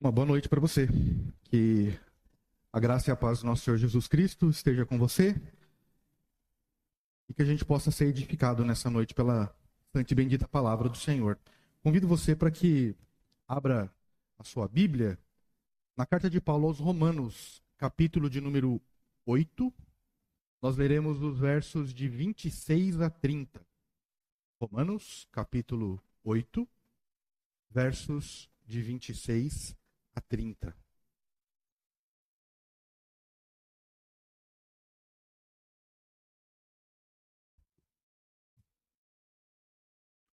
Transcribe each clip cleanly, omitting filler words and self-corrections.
Uma boa noite para você. Que a graça e a paz do nosso Senhor Jesus Cristo esteja com você e que a gente possa ser edificado nessa noite pela santa e bendita palavra do Senhor. Convido você para que abra a sua Bíblia na carta de Paulo aos Romanos, capítulo de número 8. Nós leremos os versos de 26 a 30. Romanos, capítulo 8, versos de 26 a 30.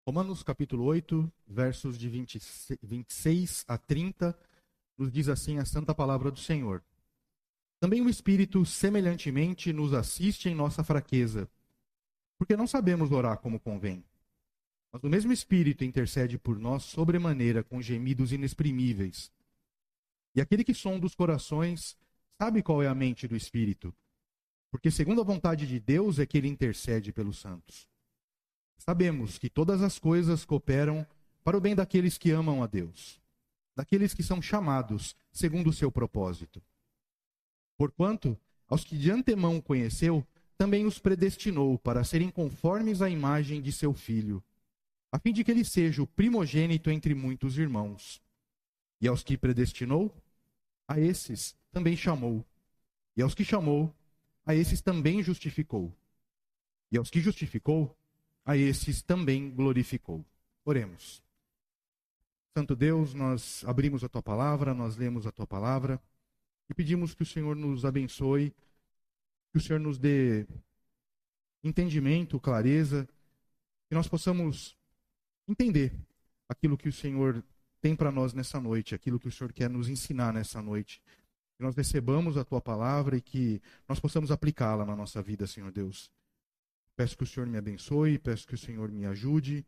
Romanos capítulo 8, versos de 26 a 30, nos diz assim a santa palavra do Senhor. Também o Espírito, semelhantemente, nos assiste em nossa fraqueza, porque não sabemos orar como convém. Mas o mesmo Espírito intercede por nós sobremaneira com gemidos inexprimíveis. E aquele que sonda os corações sabe qual é a mente do Espírito, porque segundo a vontade de Deus é que ele intercede pelos santos. Sabemos que todas as coisas cooperam para o bem daqueles que amam a Deus, daqueles que são chamados segundo o seu propósito. Porquanto, aos que de antemão conheceu, também os predestinou para serem conformes à imagem de seu Filho, a fim de que ele seja o primogênito entre muitos irmãos. E aos que predestinou, a esses também chamou. E aos que chamou, a esses também justificou. E aos que justificou, a esses também glorificou. Oremos. Santo Deus, nós abrimos a Tua Palavra, nós lemos a Tua Palavra e pedimos que o Senhor nos abençoe, que o Senhor nos dê entendimento, clareza, que nós possamos entender aquilo que o Senhor tem para nós nessa noite, aquilo que o Senhor quer nos ensinar nessa noite. Que nós recebamos a Tua Palavra e que nós possamos aplicá-la na nossa vida, Senhor Deus. Peço que o Senhor me abençoe, peço que o Senhor me ajude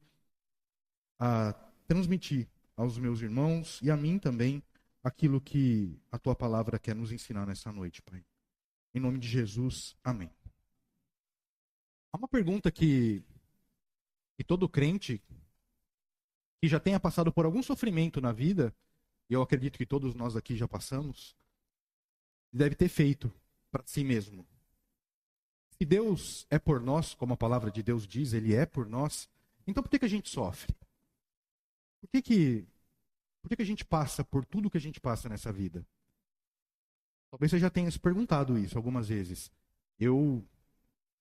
a transmitir aos meus irmãos e a mim também aquilo que a Tua Palavra quer nos ensinar nessa noite, Pai. Em nome de Jesus, amém. Há uma pergunta que todo crente que já tenha passado por algum sofrimento na vida, e eu acredito que todos nós aqui já passamos, deve ter feito para si mesmo. Se Deus é por nós, como a palavra de Deus diz, Ele é por nós, então por que a gente sofre? Por que a gente passa por tudo que a gente passa nessa vida? Talvez você já tenha se perguntado isso algumas vezes. Eu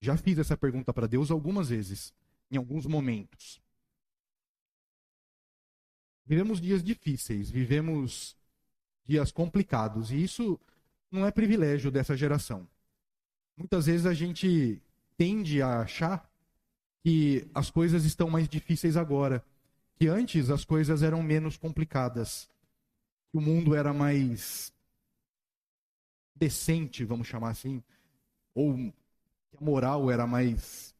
já fiz essa pergunta para Deus algumas vezes, em alguns momentos. Vivemos dias difíceis, vivemos dias complicados, e isso não é privilégio dessa geração. Muitas vezes a gente tende a achar que as coisas estão mais difíceis agora, que antes as coisas eram menos complicadas, que o mundo era mais decente, vamos chamar assim, ou que a moral era mais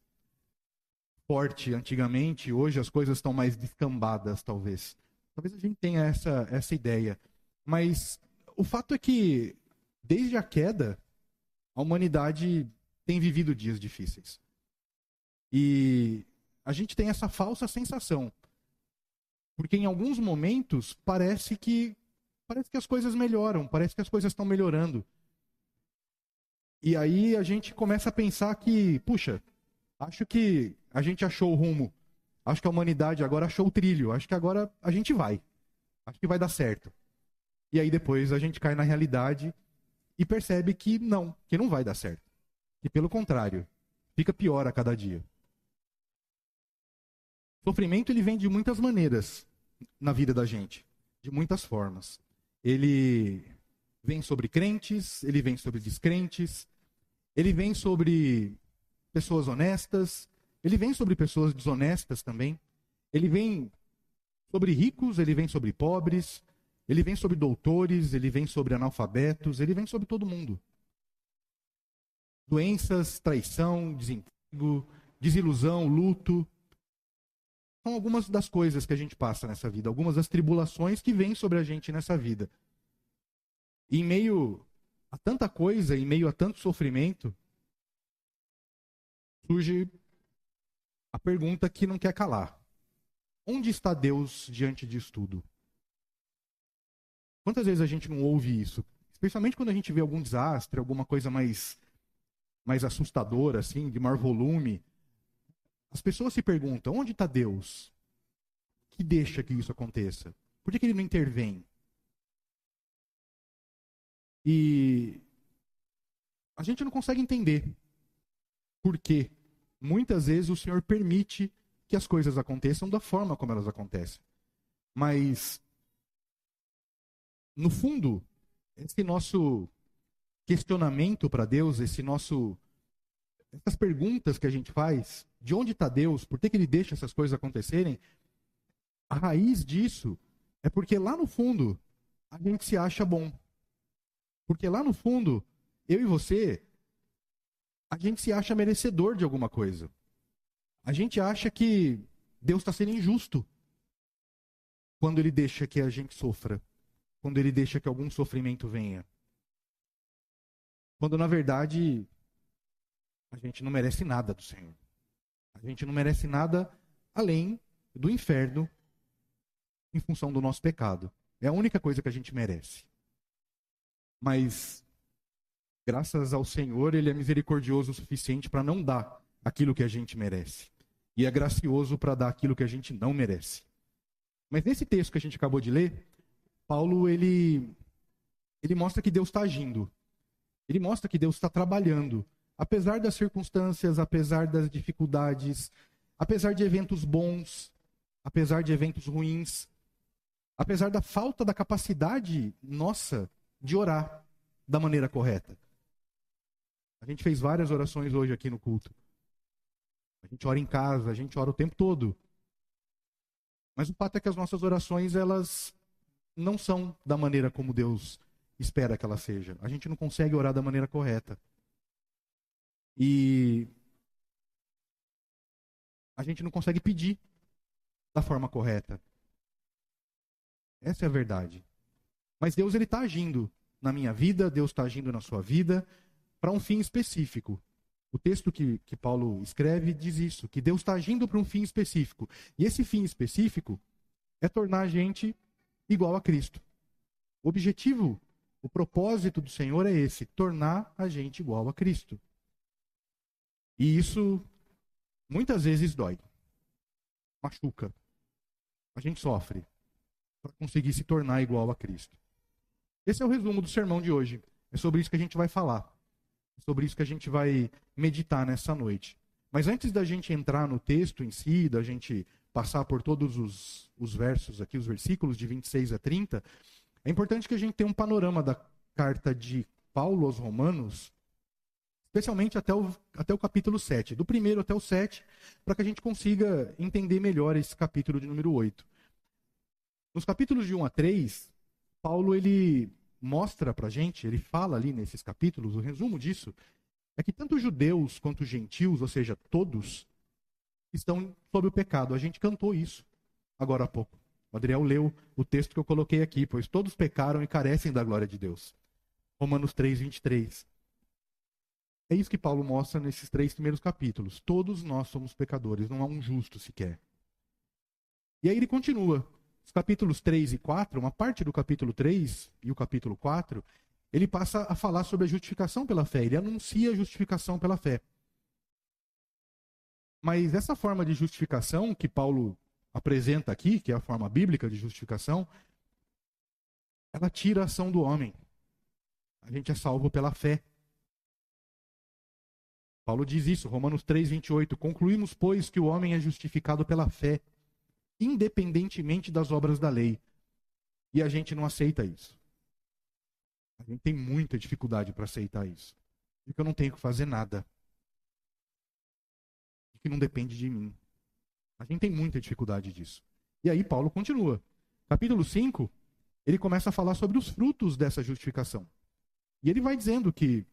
forte antigamente, hoje as coisas estão mais descambadas, talvez. Talvez a gente tenha essa ideia. Mas o fato é que, desde a queda, a humanidade tem vivido dias difíceis. E a gente tem essa falsa sensação. Porque em alguns momentos parece que as coisas melhoram, parece que as coisas estão melhorando. E aí a gente começa a pensar que, puxa, acho que a gente achou o rumo. Acho que a humanidade agora achou o trilho. Acho que agora a gente vai. Acho que vai dar certo. E aí depois a gente cai na realidade e percebe que não vai dar certo. Que pelo contrário, fica pior a cada dia. O sofrimento ele vem de muitas maneiras na vida da gente, de muitas formas. Ele vem sobre crentes, ele vem sobre descrentes, ele vem sobre pessoas honestas, ele vem sobre pessoas desonestas também. Ele vem sobre ricos, ele vem sobre pobres, ele vem sobre doutores, ele vem sobre analfabetos, ele vem sobre todo mundo. Doenças, traição, desemprego, desilusão, luto. São algumas das coisas que a gente passa nessa vida, algumas das tribulações que vêm sobre a gente nessa vida. E em meio a tanta coisa, em meio a tanto sofrimento, surge a pergunta que não quer calar. Onde está Deus diante disso tudo? Quantas vezes a gente não ouve isso? Especialmente quando a gente vê algum desastre, alguma coisa mais assustadora, assim, de maior volume. As pessoas se perguntam, onde está Deus? Que deixa que isso aconteça? Por que ele não intervém? E a gente não consegue entender por que muitas vezes o Senhor permite que as coisas aconteçam da forma como elas acontecem. Mas, no fundo, esse nosso questionamento para Deus, essas perguntas que a gente faz, de onde está Deus, por que ele deixa essas coisas acontecerem, a raiz disso é porque lá no fundo a gente se acha bom. Porque lá no fundo, eu e você, a gente se acha merecedor de alguma coisa. A gente acha que Deus está sendo injusto quando ele deixa que a gente sofra, quando ele deixa que algum sofrimento venha. Quando, na verdade, a gente não merece nada do Senhor. A gente não merece nada além do inferno em função do nosso pecado. É a única coisa que a gente merece. Mas, graças ao Senhor, ele é misericordioso o suficiente para não dar aquilo que a gente merece. E é gracioso para dar aquilo que a gente não merece. Mas nesse texto que a gente acabou de ler, Paulo, ele mostra que Deus está agindo. Ele mostra que Deus está trabalhando. Apesar das circunstâncias, apesar das dificuldades, apesar de eventos bons, apesar de eventos ruins, apesar da falta da capacidade nossa de orar da maneira correta. A gente fez várias orações hoje aqui no culto. A gente ora em casa, a gente ora o tempo todo. Mas o fato é que as nossas orações, elas não são da maneira como Deus espera que ela seja. A gente não consegue orar da maneira correta. E a gente não consegue pedir da forma correta. Essa é a verdade. Mas Deus, ele está agindo na minha vida, Deus está agindo na sua vida, para um fim específico. O texto que Paulo escreve diz isso, que Deus está agindo para um fim específico. E esse fim específico é tornar a gente igual a Cristo. O objetivo, o propósito do Senhor é esse, tornar a gente igual a Cristo. E isso muitas vezes dói, machuca, a gente sofre para conseguir se tornar igual a Cristo. Esse é o resumo do sermão de hoje. É sobre isso que a gente vai falar. É sobre isso que a gente vai meditar nessa noite. Mas antes da gente entrar no texto em si, da gente passar por todos os versos aqui, os versículos de 26 a 30, é importante que a gente tenha um panorama da carta de Paulo aos Romanos, especialmente até o capítulo 7, do 1º até o 7, para que a gente consiga entender melhor esse capítulo de número 8. Nos capítulos de 1 a 3, Paulo, ele mostra para a gente, ele fala ali nesses capítulos, o resumo disso, é que tanto judeus quanto gentios, ou seja, todos, estão sob o pecado. A gente cantou isso agora há pouco. O Adriel leu o texto que eu coloquei aqui, pois todos pecaram e carecem da glória de Deus. Romanos 3, 23. É isso que Paulo mostra nesses 3 primeiros capítulos. Todos nós somos pecadores, não há um justo sequer. E aí ele continua. Os capítulos 3 e 4, uma parte do capítulo 3 e o capítulo 4, ele passa a falar sobre a justificação pela fé. Ele anuncia a justificação pela fé. Mas essa forma de justificação que Paulo apresenta aqui, que é a forma bíblica de justificação, ela tira a ação do homem. A gente é salvo pela fé. Paulo diz isso, Romanos 3, 28. Concluímos, pois, que o homem é justificado pela fé, independentemente das obras da lei. E a gente não aceita isso. A gente tem muita dificuldade para aceitar isso. De que eu não tenho que fazer nada. De que não depende de mim. A gente tem muita dificuldade disso. E aí Paulo continua. Capítulo 5, ele começa a falar sobre os frutos dessa justificação. E ele vai dizendo que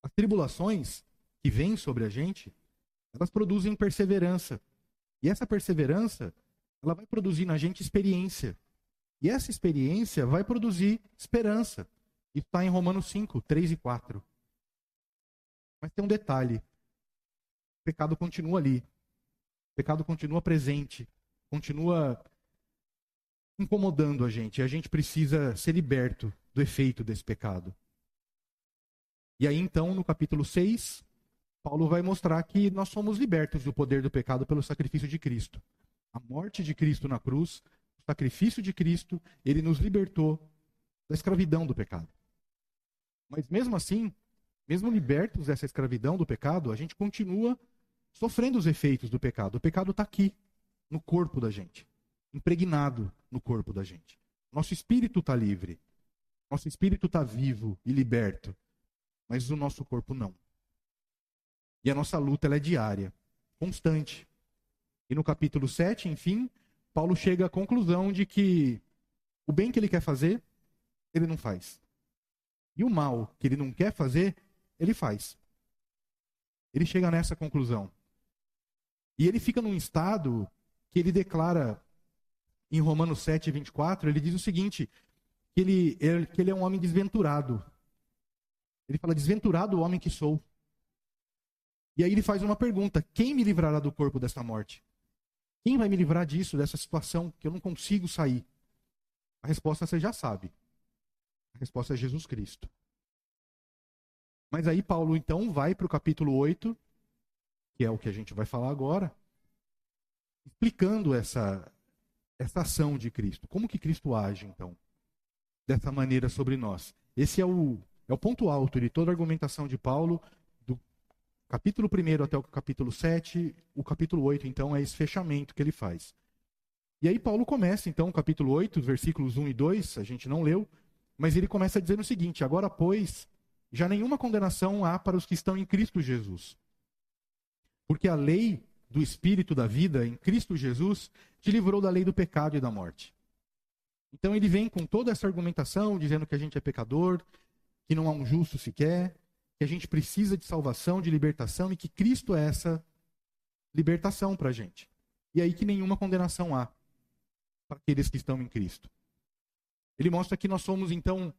as tribulações que vêm sobre a gente, elas produzem perseverança. E essa perseverança, ela vai produzir na gente experiência. E essa experiência vai produzir esperança. Isso está em Romanos 5, 3 e 4. Mas tem um detalhe. O pecado continua ali. O pecado continua presente. Continua incomodando a gente. E a gente precisa ser liberto do efeito desse pecado. E aí, então, no capítulo 6, Paulo vai mostrar que nós somos libertos do poder do pecado pelo sacrifício de Cristo. A morte de Cristo na cruz, o sacrifício de Cristo, ele nos libertou da escravidão do pecado. Mas mesmo assim, mesmo libertos dessa escravidão do pecado, a gente continua sofrendo os efeitos do pecado. O pecado está aqui, no corpo da gente, impregnado no corpo da gente. Nosso espírito está livre, nosso espírito está vivo e liberto, mas o nosso corpo não. E a nossa luta ela é diária, constante. E no capítulo 7, enfim, Paulo chega à conclusão de que o bem que ele quer fazer, ele não faz. E o mal que ele não quer fazer, ele faz. Ele chega nessa conclusão. E ele fica num estado que ele declara em Romanos 7, 24, ele diz o seguinte, que ele é um homem desventurado. Ele fala, desventurado o homem que sou. E aí ele faz uma pergunta, quem me livrará do corpo desta morte? Quem vai me livrar disso, dessa situação que eu não consigo sair? A resposta você já sabe. A resposta é Jesus Cristo. Mas aí Paulo então vai para o capítulo 8, que é o que a gente vai falar agora, explicando essa ação de Cristo. Como que Cristo age, então, dessa maneira sobre nós? Esse é o ponto alto de toda a argumentação de Paulo, do capítulo 1 até o capítulo 7. O capítulo 8, então, é esse fechamento que ele faz. E aí Paulo começa, então, o capítulo 8, versículos 1 e 2, a gente não leu, mas ele começa dizendo o seguinte, agora, pois, já nenhuma condenação há para os que estão em Cristo Jesus. Porque a lei do Espírito da vida em Cristo Jesus te livrou da lei do pecado e da morte. Então ele vem com toda essa argumentação, dizendo que a gente é pecador, que não há um justo sequer, que a gente precisa de salvação, de libertação, e que Cristo é essa libertação para a gente. E aí que nenhuma condenação há para aqueles que estão em Cristo. Ele mostra que nós somos, então,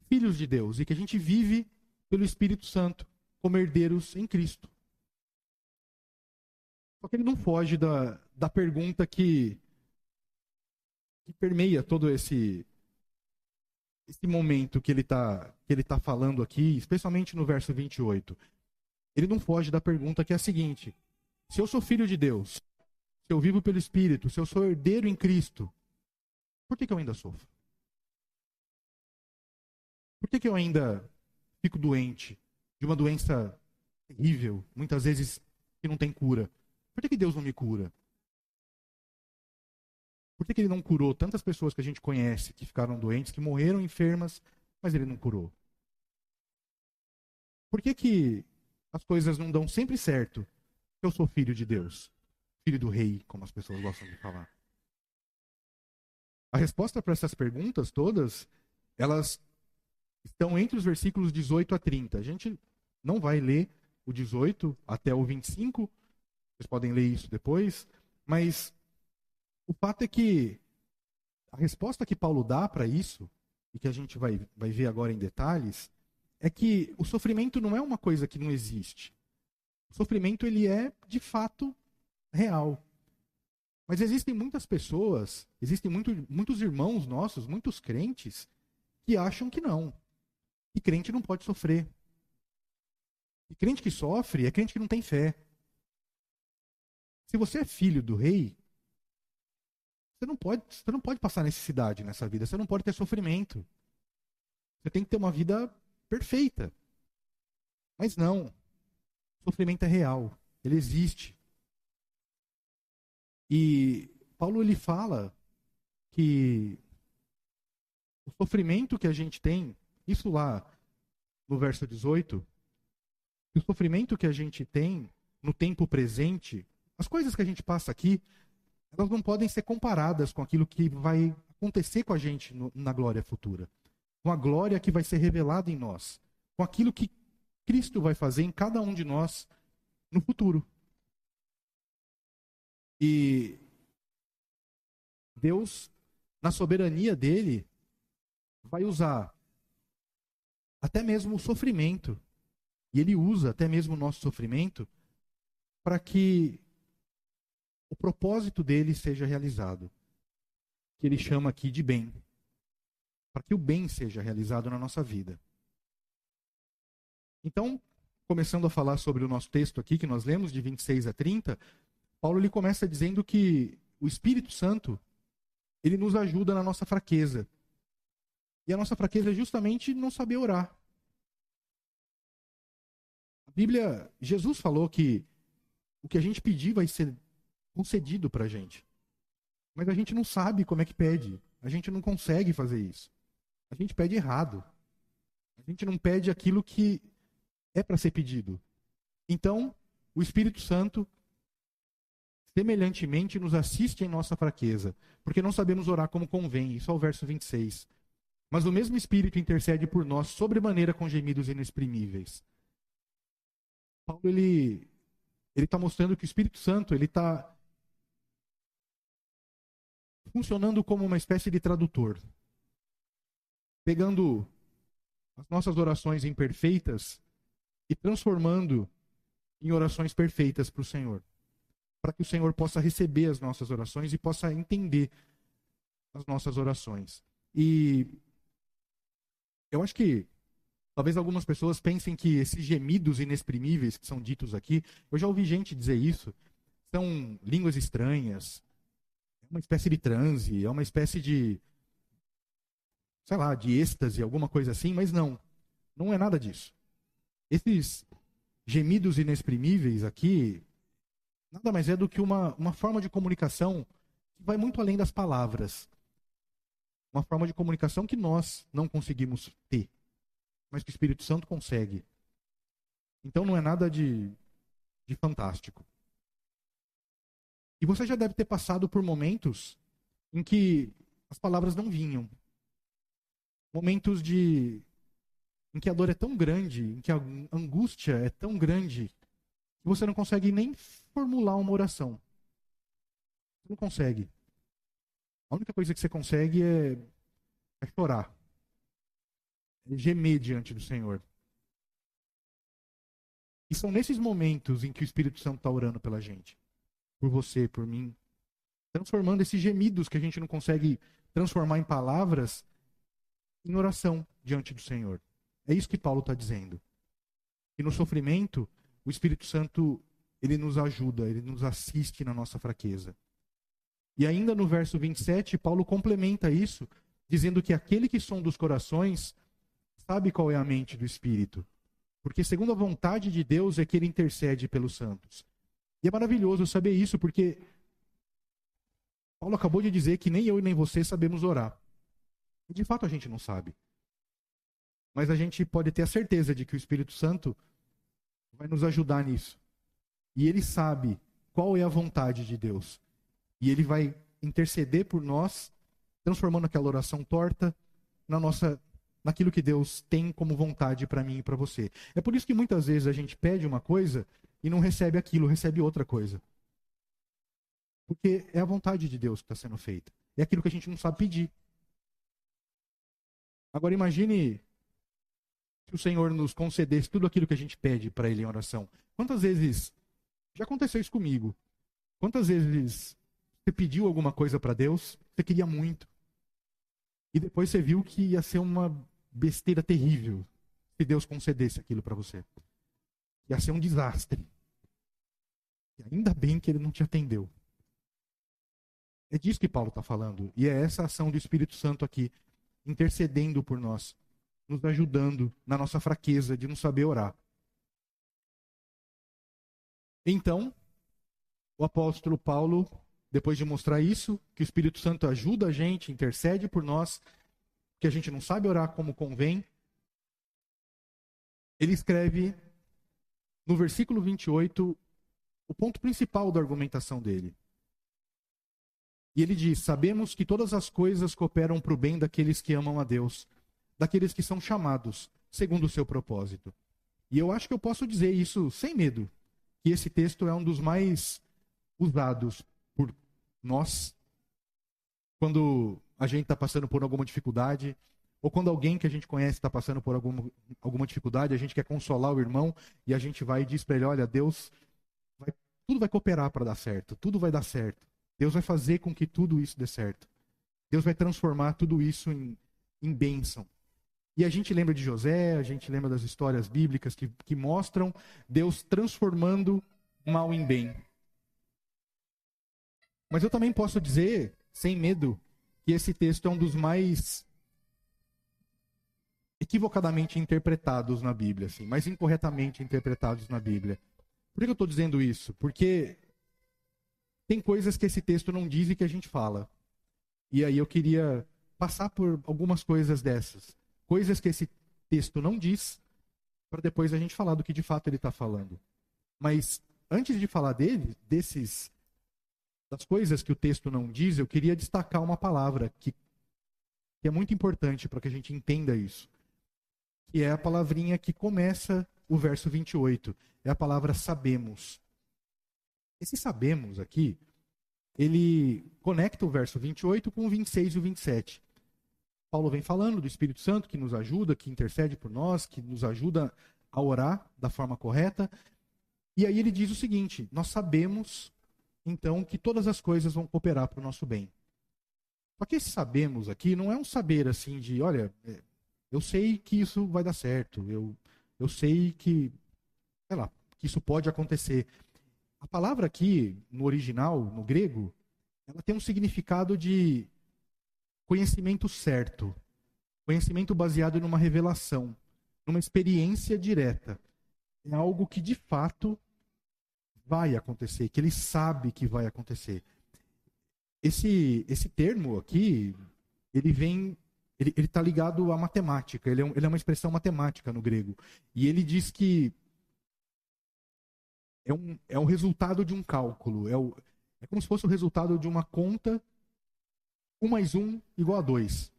filhos de Deus, e que a gente vive pelo Espírito Santo, como herdeiros em Cristo. Só que ele não foge da pergunta que permeia todo esse momento que ele tá falando aqui, especialmente no verso 28. Ele não foge da pergunta que é a seguinte, se eu sou filho de Deus, se eu vivo pelo Espírito, se eu sou herdeiro em Cristo, por que eu ainda sofro? Por que eu ainda fico doente de uma doença terrível, muitas vezes que não tem cura? Por que Deus não me cura? Por que Ele não curou tantas pessoas que a gente conhece, que ficaram doentes, que morreram enfermas, mas Ele não curou? Por que as coisas não dão sempre certo? Eu sou filho de Deus, filho do rei, como as pessoas gostam de falar. A resposta para essas perguntas todas, elas estão entre os versículos 18 a 30. A gente não vai ler o 18 até o 25, vocês podem ler isso depois, mas o fato é que a resposta que Paulo dá para isso, e que a gente vai ver agora em detalhes, é que o sofrimento não é uma coisa que não existe. O sofrimento, ele é, de fato, real. Mas existem muitas pessoas, existem muitos irmãos nossos, muitos crentes, que acham que não. Que crente não pode sofrer. E crente que sofre é crente que não tem fé. Se você é filho do rei, você não pode passar necessidade nessa vida, você não pode ter sofrimento. Você tem que ter uma vida perfeita. Mas não. O sofrimento é real, ele existe. E Paulo ele fala que o sofrimento que a gente tem, isso lá no verso 18, que o sofrimento que a gente tem no tempo presente, as coisas que a gente passa aqui, elas não podem ser comparadas com aquilo que vai acontecer com a gente na glória futura. Com a glória que vai ser revelada em nós. Com aquilo que Cristo vai fazer em cada um de nós no futuro. E Deus, na soberania dele, vai usar até mesmo o sofrimento. E ele usa até mesmo o nosso sofrimento para que o propósito dele seja realizado. que ele chama aqui de bem, para que o bem seja realizado na nossa vida. Então, começando a falar sobre o nosso texto aqui, que nós lemos de 26 a 30, Paulo ele começa dizendo que o Espírito Santo, ele nos ajuda na nossa fraqueza. E a nossa fraqueza é justamente não saber orar. A Bíblia, Jesus falou que o que a gente pedir vai ser concedido para a gente. Mas a gente não sabe como é que pede. A gente não consegue fazer isso. A gente pede errado. A gente não pede aquilo que é para ser pedido. Então, o Espírito Santo, semelhantemente, nos assiste em nossa fraqueza, porque não sabemos orar como convém. Isso é o verso 26. Mas o mesmo Espírito intercede por nós sobremaneira com gemidos inexprimíveis. Paulo, ele está mostrando que o Espírito Santo, ele está funcionando como uma espécie de tradutor. Pegando as nossas orações imperfeitas e transformando em orações perfeitas para o Senhor. Para que o Senhor possa receber as nossas orações e possa entender as nossas orações. E eu acho que talvez algumas pessoas pensem que esses gemidos inexprimíveis que são ditos aqui, eu já ouvi gente dizer isso, são línguas estranhas, é uma espécie de transe, é uma espécie de, sei lá, de êxtase, alguma coisa assim, mas não é nada disso. Esses gemidos inexprimíveis aqui, nada mais é do que uma forma de comunicação que vai muito além das palavras. Uma forma de comunicação que nós não conseguimos ter, mas que o Espírito Santo consegue. Então não é nada de fantástico. E você já deve ter passado por momentos em que as palavras não vinham. Momentos em que a dor é tão grande, em que a angústia é tão grande, que você não consegue nem formular uma oração. Você não consegue. A única coisa que você consegue é chorar. É gemer diante do Senhor. E são nesses momentos em que o Espírito Santo está orando pela gente. Por você, por mim. Transformando esses gemidos que a gente não consegue transformar em palavras, em oração diante do Senhor. É isso que Paulo está dizendo. E no sofrimento, o Espírito Santo, ele nos ajuda, ele nos assiste na nossa fraqueza. E ainda no verso 27, Paulo complementa isso, dizendo que aquele que sonda os corações sabe qual é a mente do Espírito. Porque segundo a vontade de Deus é que ele intercede pelos santos. E é maravilhoso saber isso, porque Paulo acabou de dizer que nem eu e nem você sabemos orar. E de fato a gente não sabe. Mas a gente pode ter a certeza de que o Espírito Santo vai nos ajudar nisso. E ele sabe qual é a vontade de Deus. E ele vai interceder por nós, transformando aquela oração torta naquilo que Deus tem como vontade para mim e para você. É por isso que muitas vezes a gente pede uma coisa e não recebe aquilo, recebe outra coisa. Porque é a vontade de Deus que está sendo feita. É aquilo que a gente não sabe pedir. Agora imagine se o Senhor nos concedesse tudo aquilo que a gente pede para Ele em oração. Quantas vezes, já aconteceu isso comigo, quantas vezes você pediu alguma coisa para Deus, você queria muito, e depois você viu que ia ser uma besteira terrível se Deus concedesse aquilo para você. Ia ser um desastre. E ainda bem que Ele não te atendeu. É disso que Paulo está falando. E é essa ação do Espírito Santo aqui, intercedendo por nós, nos ajudando na nossa fraqueza de não saber orar. Então, o apóstolo Paulo, depois de mostrar isso, que o Espírito Santo ajuda a gente, intercede por nós, que a gente não sabe orar como convém, ele escreve no versículo 28 o ponto principal da argumentação dele. E ele diz: sabemos que todas as coisas cooperam para o bem daqueles que amam a Deus, daqueles que são chamados segundo o seu propósito. E eu acho que eu posso dizer isso sem medo, que esse texto é um dos mais usados por nós, quando a gente está passando por alguma dificuldade, ou quando alguém que a gente conhece está passando por alguma dificuldade, a gente quer consolar o irmão, e a gente vai e diz para ele: olha, tudo vai cooperar para dar certo, tudo vai dar certo. Deus vai fazer com que tudo isso dê certo. Deus vai transformar tudo isso em bênção. E a gente lembra de José, a gente lembra das histórias bíblicas que mostram Deus transformando mal em bem. Mas eu também posso dizer, sem medo, que esse texto é um dos mais equivocadamente interpretados na Bíblia, assim, mais incorretamente interpretados na Bíblia. Por que eu estou dizendo isso? Porque tem coisas que esse texto não diz e que a gente fala. E aí eu queria passar por algumas coisas dessas. Coisas que esse texto não diz, para depois a gente falar do que de fato ele está falando. Mas antes de falar das coisas que o texto não diz, eu queria destacar uma palavra que é muito importante para que a gente entenda isso. Que é a palavrinha que começa o verso 28. É a palavra sabemos. Esse sabemos aqui, ele conecta o verso 28 com o 26 e o 27. Paulo vem falando do Espírito Santo que nos ajuda, que intercede por nós, que nos ajuda a orar da forma correta. E aí ele diz o seguinte: nós sabemos, então, que todas as coisas vão cooperar para o nosso bem. Só que esse sabemos aqui não é um saber assim de, olha, eu sei que isso vai dar certo, eu sei que, sei lá, que isso pode acontecer. A palavra aqui, no original, no grego, ela tem um significado de conhecimento certo, conhecimento baseado numa revelação, numa experiência direta. É algo que de fato vai acontecer, que ele sabe que vai acontecer. Esse termo aqui, ele está ligado à matemática, ele é uma expressão matemática no grego. E ele diz que é o resultado de um cálculo, é como se fosse o resultado de uma conta, 1 mais 1 igual a 2.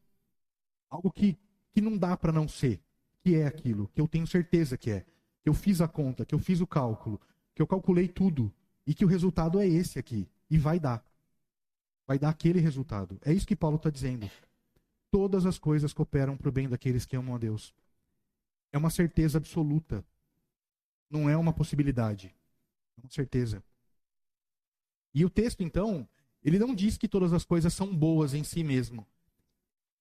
Algo que não dá para não ser, que é aquilo, que eu tenho certeza que é. Que eu fiz a conta, que eu fiz o cálculo, que eu calculei tudo, e que o resultado é esse aqui, e vai dar. Vai dar aquele resultado. É isso que Paulo está dizendo. Todas as coisas cooperam para o bem daqueles que amam a Deus. É uma certeza absoluta. Não é uma possibilidade. É uma certeza. E o texto, então, ele não diz que todas as coisas são boas em si mesmo.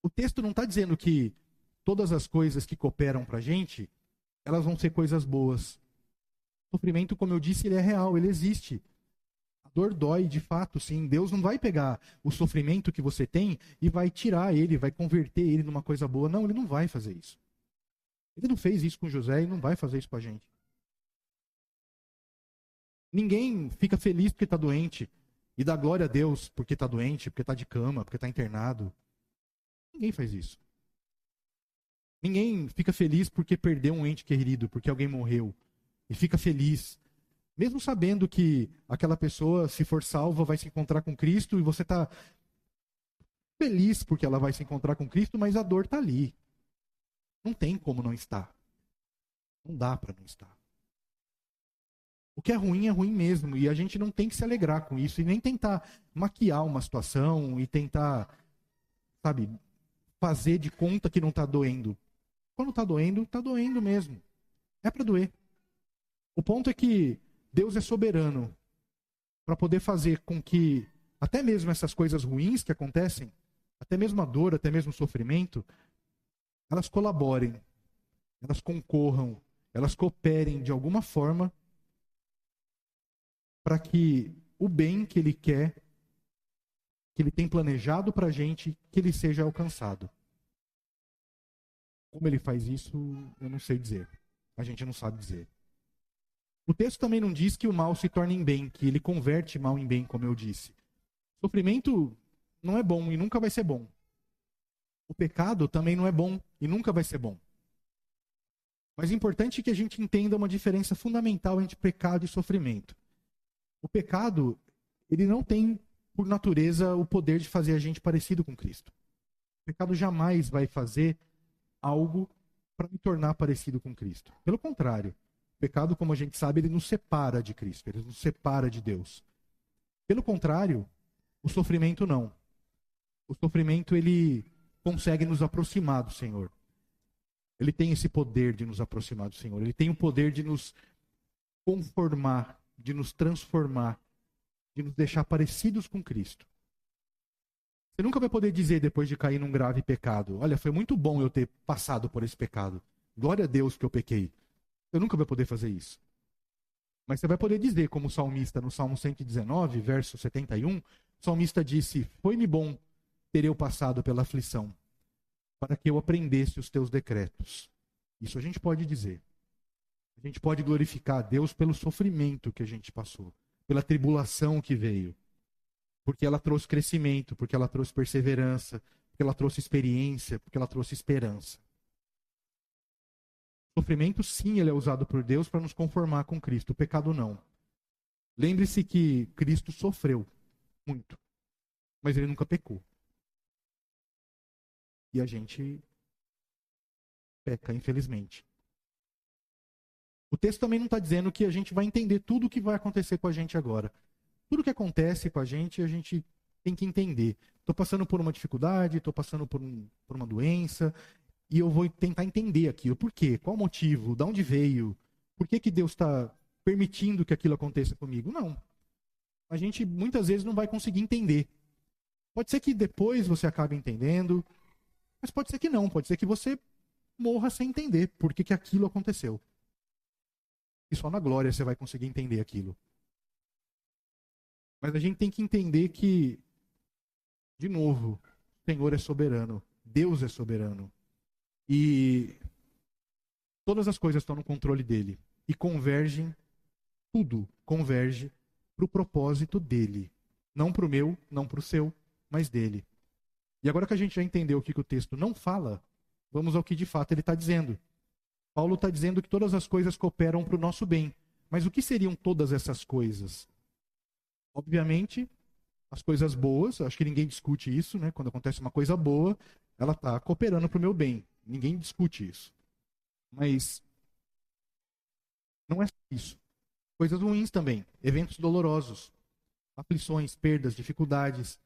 O texto não está dizendo que todas as coisas que cooperam para a gente, elas vão ser coisas boas. O sofrimento, como eu disse, ele é real, ele existe. A dor dói, de fato, sim. Deus não vai pegar o sofrimento que você tem e vai tirar ele, vai converter ele numa coisa boa. Não, ele não vai fazer isso. Ele não fez isso com José e não vai fazer isso com a gente. Ninguém fica feliz porque está doente e dá glória a Deus porque está doente, porque está de cama, porque está internado. Ninguém faz isso. Ninguém fica feliz porque perdeu um ente querido, porque alguém morreu. E fica feliz. Mesmo sabendo que aquela pessoa, se for salva, vai se encontrar com Cristo e você está feliz porque ela vai se encontrar com Cristo, mas a dor está ali. Não tem como não estar. Não dá para não estar. O que é ruim mesmo. E a gente não tem que se alegrar com isso e nem tentar maquiar uma situação e tentar, sabe, fazer de conta que não está doendo. Quando está doendo mesmo. É para doer. O ponto é que Deus é soberano para poder fazer com que até mesmo essas coisas ruins que acontecem, até mesmo a dor, até mesmo o sofrimento, elas colaborem, elas concorram, elas cooperem de alguma forma para que o bem que Ele quer, que Ele tem planejado para a gente, que ele seja alcançado. Como Ele faz isso, eu não sei dizer. A gente não sabe dizer. O texto também não diz que o mal se torna em bem, que ele converte mal em bem, como eu disse. Sofrimento não é bom e nunca vai ser bom. O pecado também não é bom e nunca vai ser bom. Mas é importante que a gente entenda uma diferença fundamental entre pecado e sofrimento. O pecado, ele não tem, por natureza, o poder de fazer a gente parecido com Cristo. O pecado jamais vai fazer algo para me tornar parecido com Cristo. Pelo contrário. O pecado, como a gente sabe, ele nos separa de Cristo, ele nos separa de Deus. Pelo contrário, o sofrimento não. O sofrimento, ele consegue nos aproximar do Senhor. Ele tem esse poder de nos aproximar do Senhor. Ele tem o poder de nos conformar, de nos transformar, de nos deixar parecidos com Cristo. Você nunca vai poder dizer, depois de cair num grave pecado, olha, foi muito bom eu ter passado por esse pecado. Glória a Deus que eu pequei. Eu nunca vou poder fazer isso. Mas você vai poder dizer, como o salmista, no Salmo 119, verso 71, o salmista disse: Foi-me bom ter eu passado pela aflição, para que eu aprendesse os teus decretos. Isso a gente pode dizer. A gente pode glorificar a Deus pelo sofrimento que a gente passou, pela tribulação que veio, porque ela trouxe crescimento, porque ela trouxe perseverança, porque ela trouxe experiência, porque ela trouxe esperança. O sofrimento, sim, ele é usado por Deus para nos conformar com Cristo. O pecado, não. Lembre-se que Cristo sofreu muito, mas ele nunca pecou. E a gente peca, infelizmente. O texto também não está dizendo que a gente vai entender tudo o que vai acontecer com a gente agora. Tudo que acontece com a gente tem que entender. Estou passando por uma dificuldade, estou passando por uma doença, e eu vou tentar entender aquilo. Por quê? Qual o motivo? De onde veio? Por que Deus está permitindo que aquilo aconteça comigo? Não. A gente muitas vezes não vai conseguir entender. Pode ser que depois você acabe entendendo, mas pode ser que não. Pode ser que você morra sem entender por que aquilo aconteceu. E só na glória você vai conseguir entender aquilo. Mas a gente tem que entender que, de novo, o Senhor é soberano. Deus é soberano. E todas as coisas estão no controle dele. E convergem, tudo converge para o propósito dele. Não para o meu, não para o seu, mas dele. E agora que a gente já entendeu o que o texto não fala, vamos ao que de fato ele está dizendo. Paulo está dizendo que todas as coisas cooperam para o nosso bem. Mas o que seriam todas essas coisas? Obviamente, as coisas boas, acho que ninguém discute isso, né? Quando acontece uma coisa boa, ela está cooperando para o meu bem. Ninguém discute isso. Mas não é só isso. Coisas ruins também, eventos dolorosos, aflições, perdas, dificuldades.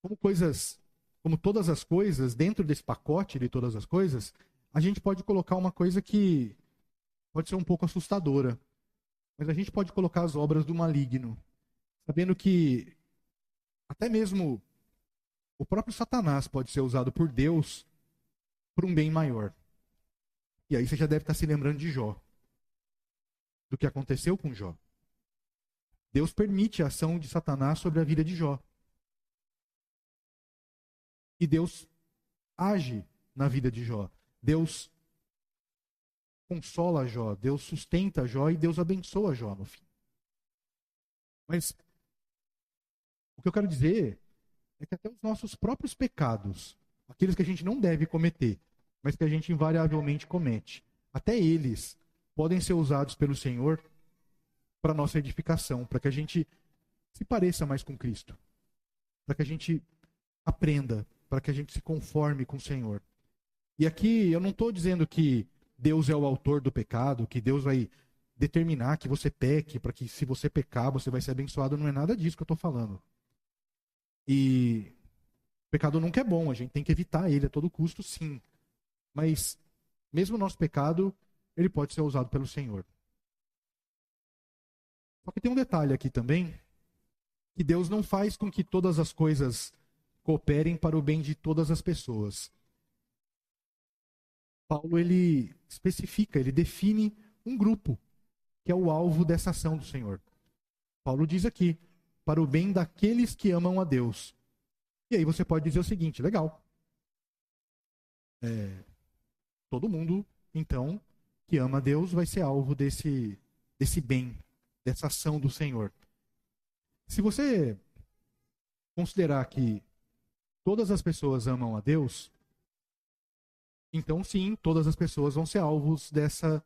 Como todas as coisas, dentro desse pacote de todas as coisas, a gente pode colocar uma coisa que pode ser um pouco assustadora. Mas a gente pode colocar as obras do maligno, sabendo que até mesmo o próprio Satanás pode ser usado por Deus para um bem maior. E aí você já deve estar se lembrando de Jó, do que aconteceu com Jó. Deus permite a ação de Satanás sobre a vida de Jó. E Deus age na vida de Jó. Deus consola Jó, Deus sustenta Jó e Deus abençoa Jó no fim. Mas o que eu quero dizer é que até os nossos próprios pecados, aqueles que a gente não deve cometer, mas que a gente invariavelmente comete, até eles podem ser usados pelo Senhor para nossa edificação, para que a gente se pareça mais com Cristo, para que a gente aprenda, para que a gente se conforme com o Senhor. E aqui eu não estou dizendo que Deus é o autor do pecado, que Deus vai determinar que você peque, para que se você pecar você vai ser abençoado. Não é nada disso que eu estou falando. E o pecado nunca é bom, a gente tem que evitar ele a todo custo, sim. Mas mesmo o nosso pecado, ele pode ser usado pelo Senhor. Só que tem um detalhe aqui também, que Deus não faz com que todas as coisas cooperem para o bem de todas as pessoas. Paulo, ele especifica, ele define um grupo, que é o alvo dessa ação do Senhor. Paulo diz aqui, para o bem daqueles que amam a Deus. E aí você pode dizer o seguinte, legal. Todo mundo, então, que ama a Deus vai ser alvo desse bem, dessa ação do Senhor. Se você considerar que todas as pessoas amam a Deus, então sim, todas as pessoas vão ser alvos dessa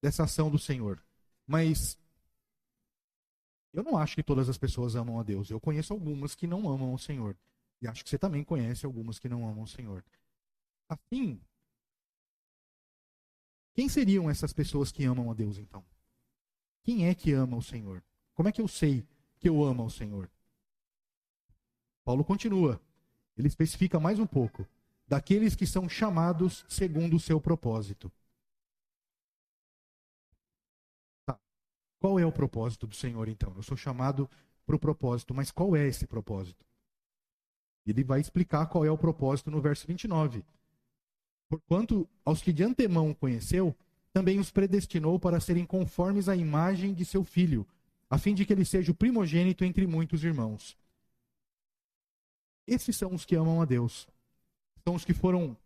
ação do Senhor. Mas eu não acho que todas as pessoas amam a Deus. Eu conheço algumas que não amam o Senhor. E acho que você também conhece algumas que não amam o Senhor. Assim, quem seriam essas pessoas que amam a Deus, então? Quem é que ama o Senhor? Como é que eu sei que eu amo ao Senhor? Paulo continua. Ele especifica mais um pouco. Daqueles que são chamados segundo o seu propósito. Tá. Qual é o propósito do Senhor, então? Eu sou chamado para o propósito, mas qual é esse propósito? Ele vai explicar qual é o propósito no verso 29. Porquanto aos que de antemão conheceu, também os predestinou para serem conformes à imagem de seu filho, a fim de que ele seja o primogênito entre muitos irmãos. Esses são os que amam a Deus. São os que foram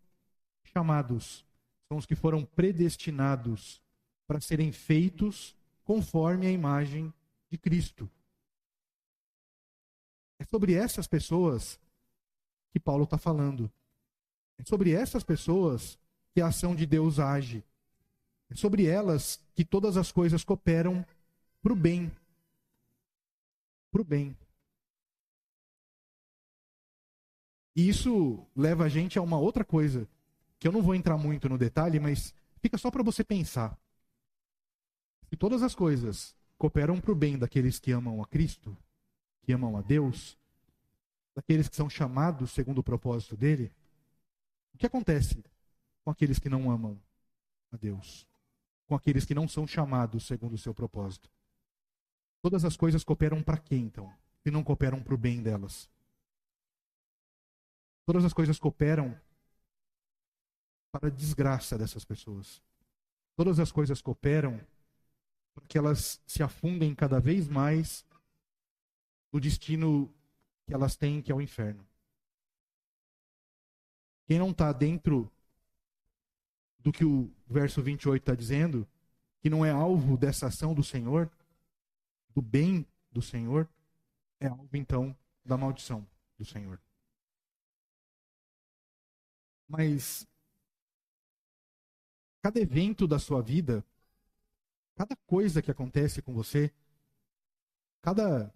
chamados, são os que foram predestinados para serem feitos conforme a imagem de Cristo. É sobre essas pessoas que Paulo está falando. É sobre essas pessoas que a ação de Deus age. É sobre elas que todas as coisas cooperam para o bem. Para o bem. E isso leva a gente a uma outra coisa, que eu não vou entrar muito no detalhe, mas fica só para você pensar. Se todas as coisas cooperam para o bem daqueles que amam a Cristo, que amam a Deus, daqueles que são chamados segundo o propósito dele, o que acontece com aqueles que não amam a Deus? Com aqueles que não são chamados segundo o seu propósito? Todas as coisas cooperam para quê, então? Se não cooperam para o bem delas? Todas as coisas cooperam para a desgraça dessas pessoas. Todas as coisas cooperam para que elas se afundem cada vez mais no destino que elas têm, que é o inferno. Quem não está dentro do que o verso 28 está dizendo, que não é alvo dessa ação do Senhor, do bem do Senhor, é alvo, então, da maldição do Senhor. Mas cada evento da sua vida, cada coisa que acontece com você, cada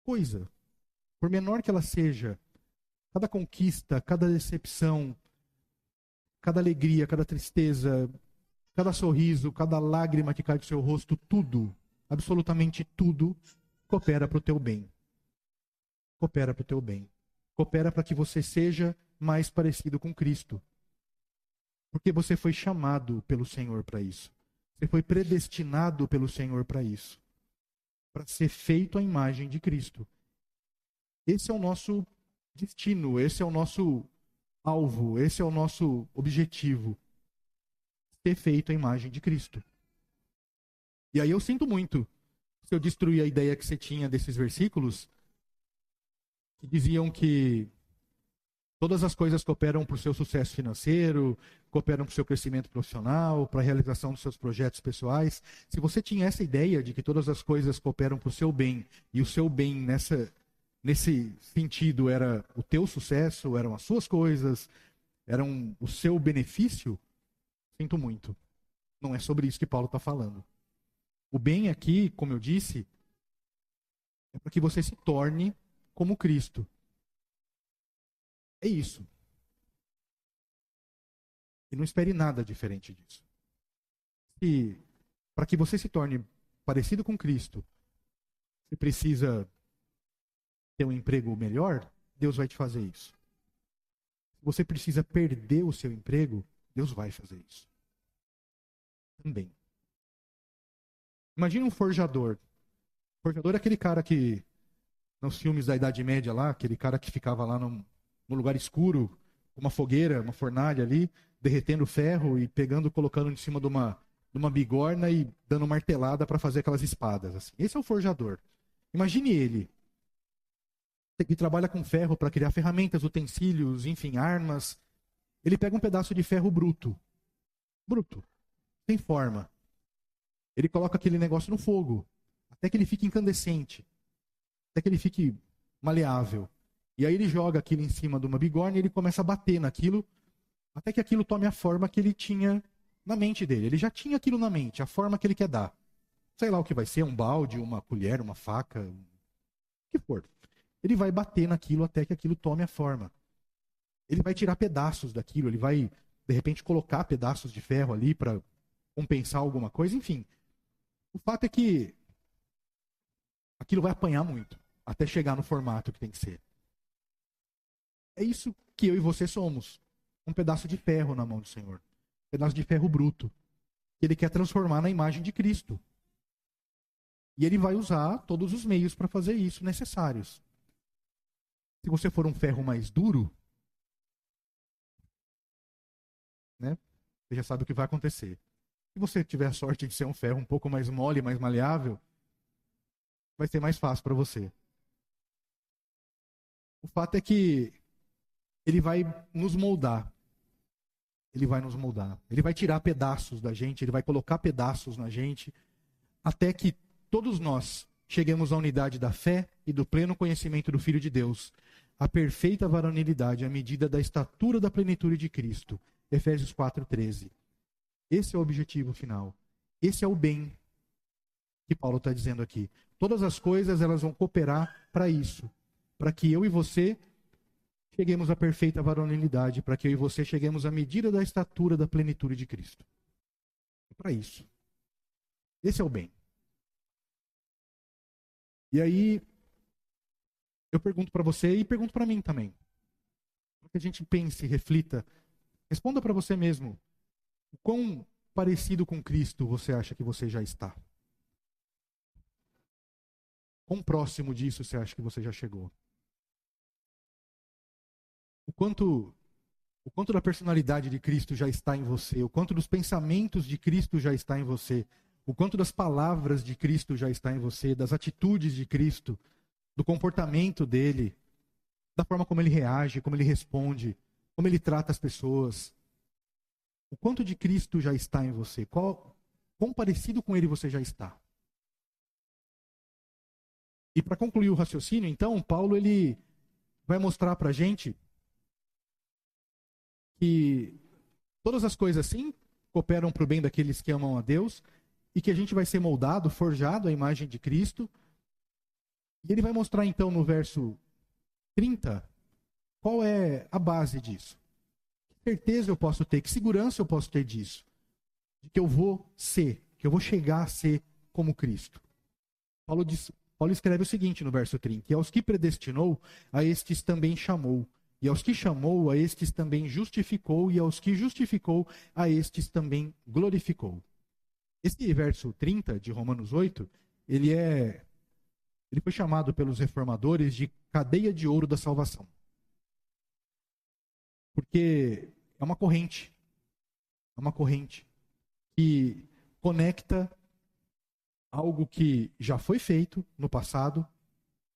coisa, por menor que ela seja, cada conquista, cada decepção, cada alegria, cada tristeza, cada sorriso, cada lágrima que cai do seu rosto, tudo, absolutamente tudo, coopera para o teu bem. Coopera para o teu bem. Coopera para que você seja mais parecido com Cristo. Porque você foi chamado pelo Senhor para isso. Você foi predestinado pelo Senhor para isso. Para ser feito à imagem de Cristo. Esse é o nosso destino, esse é o nosso alvo, esse é o nosso objetivo. Ser feito à imagem de Cristo. E aí eu sinto muito se eu destruir a ideia que você tinha desses versículos, que diziam que todas as coisas cooperam para o seu sucesso financeiro, cooperam para o seu crescimento profissional, para a realização dos seus projetos pessoais. Se você tinha essa ideia de que todas as coisas cooperam para o seu bem, e o seu bem nesse sentido era o teu sucesso, eram as suas coisas, eram o seu benefício, sinto muito. Não é sobre isso que Paulo está falando. O bem aqui, como eu disse, é para que você se torne como Cristo. É isso. E não espere nada diferente disso. E para que você se torne parecido com Cristo, você precisa ter um emprego melhor, Deus vai te fazer isso. Se você precisa perder o seu emprego, Deus vai fazer isso. Também. Imagina um forjador. Forjador é aquele cara que, nos filmes da Idade Média lá, aquele cara que ficava lá num lugar escuro, com uma fogueira, uma fornalha ali, derretendo ferro e pegando, colocando em cima de uma bigorna e dando martelada para fazer aquelas espadas. Assim. Esse é o forjador. Imagine ele, que trabalha com ferro para criar ferramentas, utensílios, enfim, armas. Ele pega um pedaço de ferro bruto. Bruto. Sem forma. Ele coloca aquele negócio no fogo, até que ele fique incandescente, até que ele fique maleável. E aí ele joga aquilo em cima de uma bigorna e ele começa a bater naquilo, até que aquilo tome a forma que ele tinha na mente dele. Ele já tinha aquilo na mente, a forma que ele quer dar. Sei lá o que vai ser, um balde, uma colher, uma faca, o que for. Ele vai bater naquilo até que aquilo tome a forma. Ele vai tirar pedaços daquilo, ele vai, de repente, colocar pedaços de ferro ali para compensar alguma coisa, enfim. O fato é que aquilo vai apanhar muito, até chegar no formato que tem que ser. É isso que eu e você somos. Um pedaço de ferro na mão do Senhor. Um pedaço de ferro bruto. Que Ele quer transformar na imagem de Cristo. E ele vai usar todos os meios para fazer isso necessários. Se você for um ferro mais duro, né, você já sabe o que vai acontecer. Se você tiver a sorte de ser um ferro um pouco mais mole, mais maleável, vai ser mais fácil para você. O fato é que ele vai nos moldar. Ele vai nos moldar. Ele vai tirar pedaços da gente, ele vai colocar pedaços na gente, até que todos nós cheguemos à unidade da fé e do pleno conhecimento do Filho de Deus, a perfeita varonilidade, à medida da estatura da plenitude de Cristo. Efésios 4:13. Esse é o objetivo final. Esse é o bem que Paulo está dizendo aqui. Todas as coisas elas vão cooperar para isso, para que eu e você cheguemos à perfeita varonilidade, para que eu e você cheguemos à medida da estatura da plenitude de Cristo. É para isso. Esse é o bem. E aí, eu pergunto para você e pergunto para mim também. Para que a gente pense, reflita. Responda para você mesmo. O quão parecido com Cristo você acha que você já está? Quão próximo disso você acha que você já chegou? O quanto da personalidade de Cristo já está em você? O quanto dos pensamentos de Cristo já está em você? O quanto das palavras de Cristo já está em você? Das atitudes de Cristo? Do comportamento dele? Da forma como ele reage, como ele responde? Como ele trata as pessoas? O quanto de Cristo já está em você? Quão parecido com ele você já está? E para concluir o raciocínio, então, Paulo ele vai mostrar para a gente que todas as coisas, sim, cooperam para o bem daqueles que amam a Deus, e que a gente vai ser moldado, forjado à imagem de Cristo. E ele vai mostrar, então, no verso 30, qual é a base disso. Que certeza eu posso ter, que segurança eu posso ter disso. De que eu vou ser, que eu vou chegar a ser como Cristo. Paulo escreve o seguinte no verso 30, e aos que predestinou, a estes também chamou. E aos que chamou, a estes também justificou, e aos que justificou, a estes também glorificou. Esse verso 30 de Romanos 8, ele foi chamado pelos reformadores de cadeia de ouro da salvação. Porque é uma corrente que conecta algo que já foi feito no passado,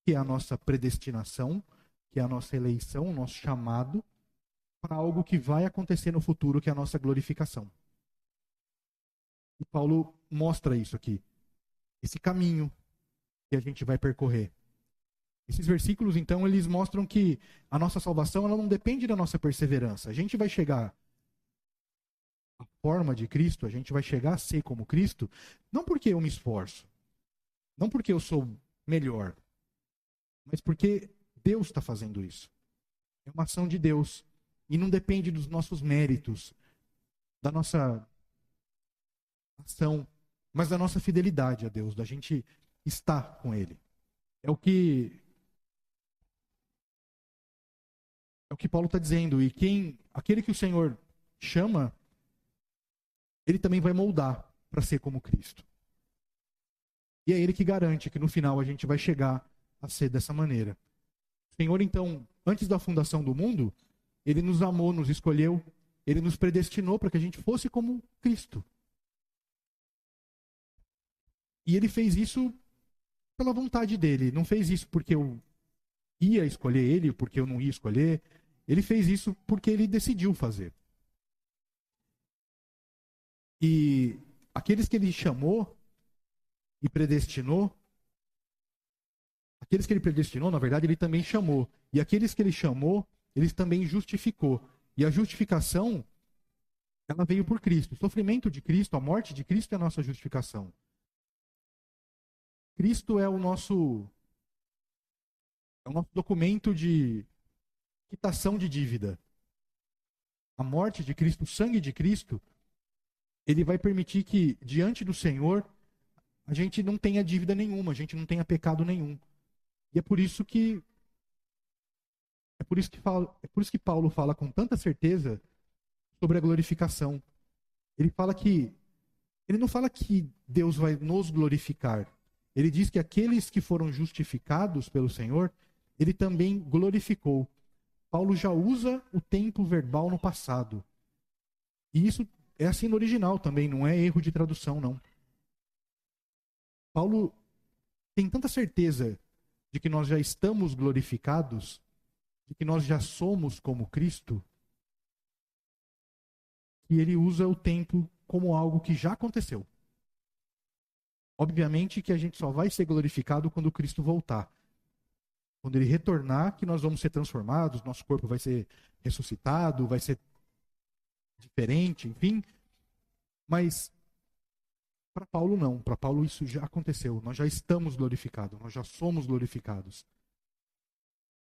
que é a nossa predestinação, que é a nossa eleição, o nosso chamado, para algo que vai acontecer no futuro, que é a nossa glorificação. E Paulo mostra isso aqui, esse caminho que a gente vai percorrer. Esses versículos, então, eles mostram que a nossa salvação ela não depende da nossa perseverança. A gente vai chegar à forma de Cristo, a gente vai chegar a ser como Cristo, não porque eu me esforço, não porque eu sou melhor, mas porque Deus está fazendo isso. É uma ação de Deus. E não depende dos nossos méritos, da nossa ação, mas da nossa fidelidade a Deus, da gente estar com Ele. É o que Paulo está dizendo. E aquele que o Senhor chama, Ele também vai moldar para ser como Cristo. E é Ele que garante que no final a gente vai chegar a ser dessa maneira. O Senhor, então, antes da fundação do mundo, Ele nos amou, nos escolheu, Ele nos predestinou para que a gente fosse como Cristo. E Ele fez isso pela vontade dEle. Não fez isso porque eu ia escolher Ele, porque eu não ia escolher. Ele fez isso porque Ele decidiu fazer. E aqueles que Ele chamou e predestinou, aqueles que Ele predestinou, na verdade, Ele também chamou. E aqueles que Ele chamou, Ele também justificou. E a justificação, ela veio por Cristo. O sofrimento de Cristo, a morte de Cristo é a nossa justificação. Cristo é o nosso documento de quitação de dívida. A morte de Cristo, o sangue de Cristo, ele vai permitir que, diante do Senhor, a gente não tenha dívida nenhuma, a gente não tenha pecado nenhum. E é por isso que Paulo fala com tanta certeza sobre a glorificação. Ele não fala que Deus vai nos glorificar. Ele diz que aqueles que foram justificados pelo Senhor, ele também glorificou. Paulo já usa o tempo verbal no passado. E isso é assim no original também, não é erro de tradução, não. Paulo tem tanta certeza de que nós já estamos glorificados, de que nós já somos como Cristo, que ele usa o tempo como algo que já aconteceu. Obviamente que a gente só vai ser glorificado quando Cristo voltar. Quando ele retornar, que nós vamos ser transformados, nosso corpo vai ser ressuscitado, vai ser diferente, enfim. Mas para Paulo não. Para Paulo isso já aconteceu. Nós já estamos glorificados, nós já somos glorificados.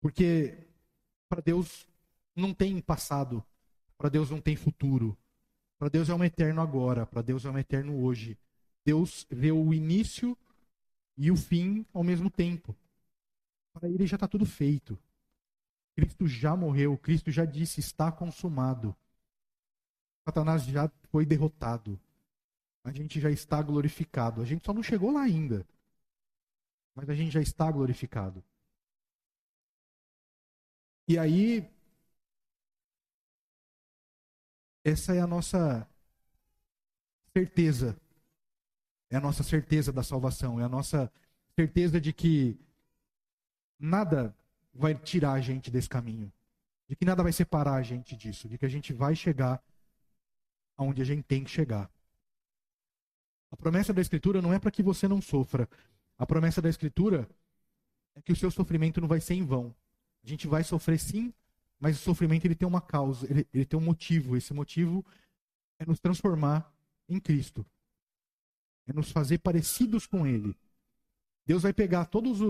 Porque para Deus não tem passado, para Deus não tem futuro. Para Deus é um eterno agora, para Deus é um eterno hoje. Deus vê o início e o fim ao mesmo tempo. Para ele já está tudo feito. Cristo já morreu, Cristo já disse, está consumado. Satanás já foi derrotado. A gente já está glorificado. A gente só não chegou lá ainda. Mas a gente já está glorificado. E aí, essa é a nossa certeza. É a nossa certeza da salvação. É a nossa certeza de que nada vai tirar a gente desse caminho. De que nada vai separar a gente disso. De que a gente vai chegar aonde a gente tem que chegar. A promessa da Escritura não é para que você não sofra. A promessa da Escritura é que o seu sofrimento não vai ser em vão. A gente vai sofrer sim, mas o sofrimento ele tem uma causa, ele tem um motivo. Esse motivo é nos transformar em Cristo. É nos fazer parecidos com Ele. Deus vai pegar todas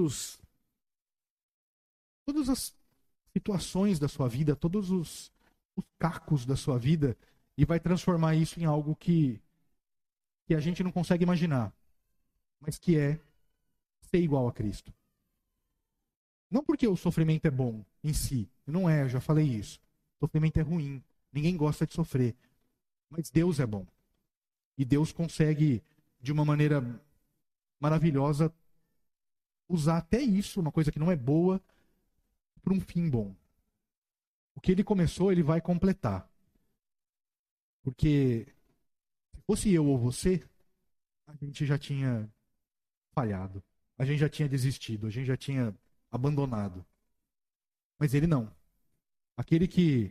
as situações da sua vida, todos os cacos da sua vida, e vai transformar isso em algo que a gente não consegue imaginar, mas que é ser igual a Cristo. Não porque o sofrimento é bom em si, não é, eu já falei isso. O sofrimento é ruim, ninguém gosta de sofrer, mas Deus é bom. E Deus consegue, de uma maneira maravilhosa, usar até isso, uma coisa que não é boa, para um fim bom. O que ele começou, ele vai completar. Porque se fosse eu ou você, a gente já tinha falhado. A gente já tinha desistido, a gente já tinha abandonado. Mas ele não. Aquele que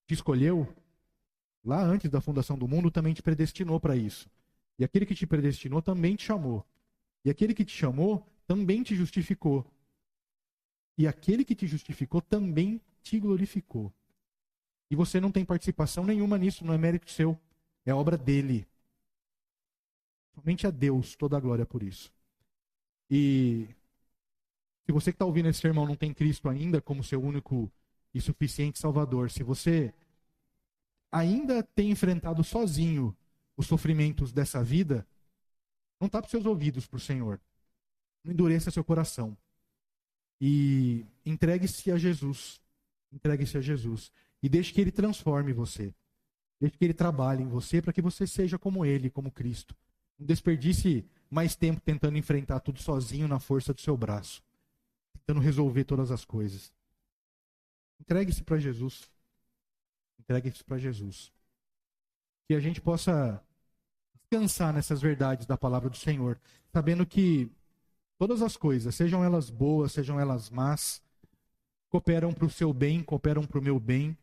te escolheu, lá antes da fundação do mundo, também te predestinou para isso. E aquele que te predestinou também te chamou. E aquele que te chamou também te justificou. E aquele que te justificou também te glorificou. E você não tem participação nenhuma nisso, não é mérito seu. É obra dele. Somente a Deus toda a glória por isso. E se você que está ouvindo esse sermão não tem Cristo ainda como seu único e suficiente Salvador, se você ainda tem enfrentado sozinho os sofrimentos dessa vida, não tape seus ouvidos para o Senhor. Não endureça seu coração. E entregue-se a Jesus. Entregue-se a Jesus. E deixe que Ele transforme você. Deixe que Ele trabalhe em você para que você seja como Ele, como Cristo. Não desperdice mais tempo tentando enfrentar tudo sozinho na força do seu braço. Tentando resolver todas as coisas. Entregue-se para Jesus. Entregue-se para Jesus. Que a gente possa descansar nessas verdades da palavra do Senhor, sabendo que todas as coisas, sejam elas boas, sejam elas más, cooperam para o seu bem, cooperam para o meu bem,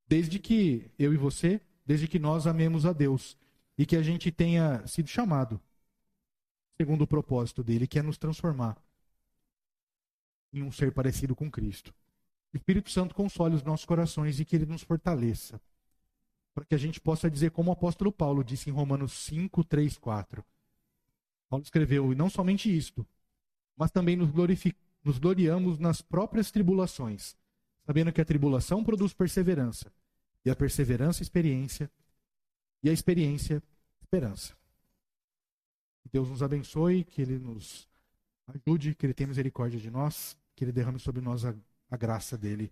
desde que eu e você, desde que nós amemos a Deus e que a gente tenha sido chamado segundo o propósito dele, que é nos transformar em um ser parecido com Cristo. O Espírito Santo console os nossos corações e que ele nos fortaleça, para que a gente possa dizer como o apóstolo Paulo disse em Romanos 5, 3, 4. Paulo escreveu, e não somente isto, mas também nos gloriamos nas próprias tribulações, sabendo que a tribulação produz perseverança, e a perseverança, experiência, e a experiência, esperança. Que Deus nos abençoe, que Ele nos ajude, que Ele tenha misericórdia de nós, que Ele derrame sobre nós a graça dEle.